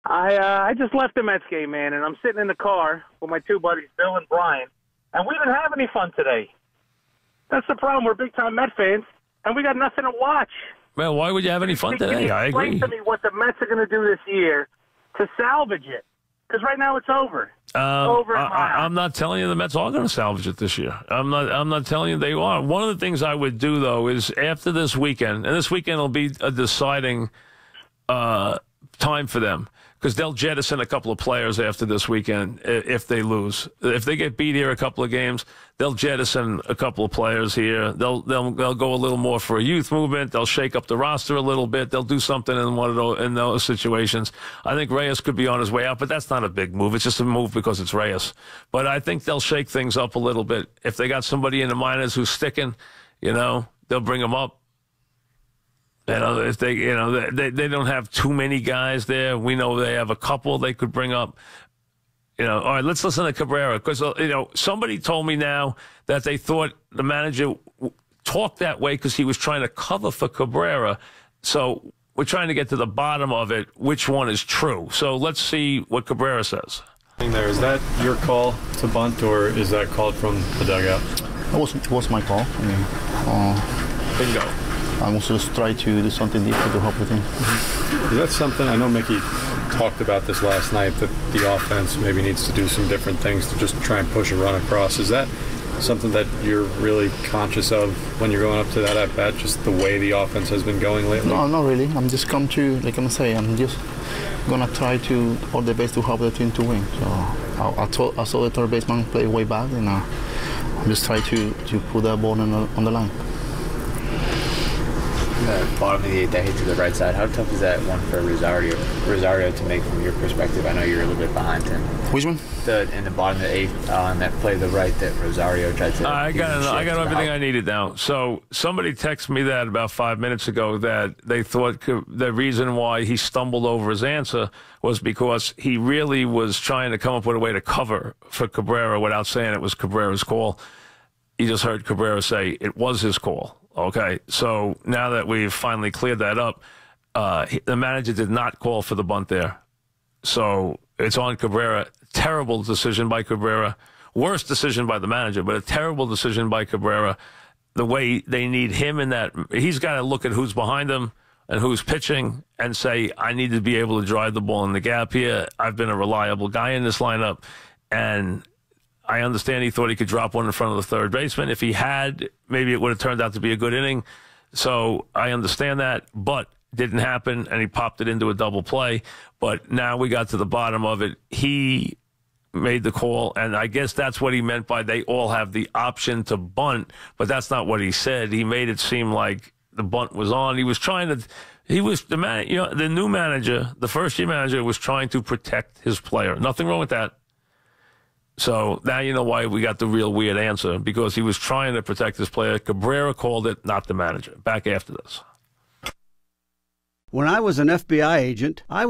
I just left the Mets game, man, and I'm sitting in the car with my two buddies, Bill and Brian, and we didn't have any fun today. That's the problem. We're big-time Met fans, and we got nothing to watch. Well, why would you have any fun today? I agree. Explain to me what the Mets are going to do this year to salvage it, because right now it's over. I'm not telling you the Mets are going to salvage it this year. I'm not telling you they are. One of the things I would do, though, is after this weekend, and this weekend will be a deciding time for them, because they'll jettison a couple of players after this weekend if they lose. If they get beat here a couple of games, they'll jettison a couple of players here. They'll go a little more for a youth movement. They'll shake up the roster a little bit. They'll do something in those situations. I think Reyes could be on his way out, but that's not a big move. It's just a move because it's Reyes. But I think they'll shake things up a little bit. If they got somebody in the minors who's sticking, they'll bring them up. If they don't have too many guys there. We know they have a couple they could bring up. All right, let's listen to Cabrera, because somebody told me now that they thought the manager talked that way because he was trying to cover for Cabrera. So we're trying to get to the bottom of it, which one is true. So let's see what Cabrera says. Is that your call to bunt, or is that called from the dugout? It was my call. Bingo. I was just try to do something different to help the team. Is that something, I know Mickey talked about this last night, that the offense maybe needs to do some different things to just try and push a run across. Is that something that you're really conscious of when you're going up to that at-bat, just the way the offense has been going lately? No, not really. I'm just come to, like I'm saying, I'm just going to try to all the best to help the team to win. So I saw the third baseman play way back, and I'm just trying to put that ball on the line. The bottom of the eighth that hit to the right side. How tough is that one for Rosario to make from your perspective? I know you're a little bit behind him. Which one? In the bottom of the eighth on that play to the right that Rosario tried to. I got everything I needed now. So somebody texted me that about 5 minutes ago, that they thought the reason why he stumbled over his answer was because he really was trying to come up with a way to cover for Cabrera without saying it was Cabrera's call. You just heard Cabrera say it was his call. Okay, so now that we've finally cleared that up, the manager did not call for the bunt there. So it's on Cabrera. Terrible decision by Cabrera. Worst decision by the manager, but a terrible decision by Cabrera. The way they need him in that, he's got to look at who's behind him and who's pitching and say, I need to be able to drive the ball in the gap here. I've been a reliable guy in this lineup, and I understand he thought he could drop one in front of the third baseman. If he had, maybe it would have turned out to be a good inning. So I understand that, but didn't happen, and he popped it into a double play. But now we got to the bottom of it. He made the call, and I guess that's what he meant by they all have the option to bunt, but that's not what he said. He made it seem like the bunt was on. He was trying to, the new manager, the first-year manager, was trying to protect his player. Nothing wrong with that. So now you know why we got the real weird answer, because he was trying to protect his player. Cabrera called it, not the manager. Back after this. When I was an FBI agent, I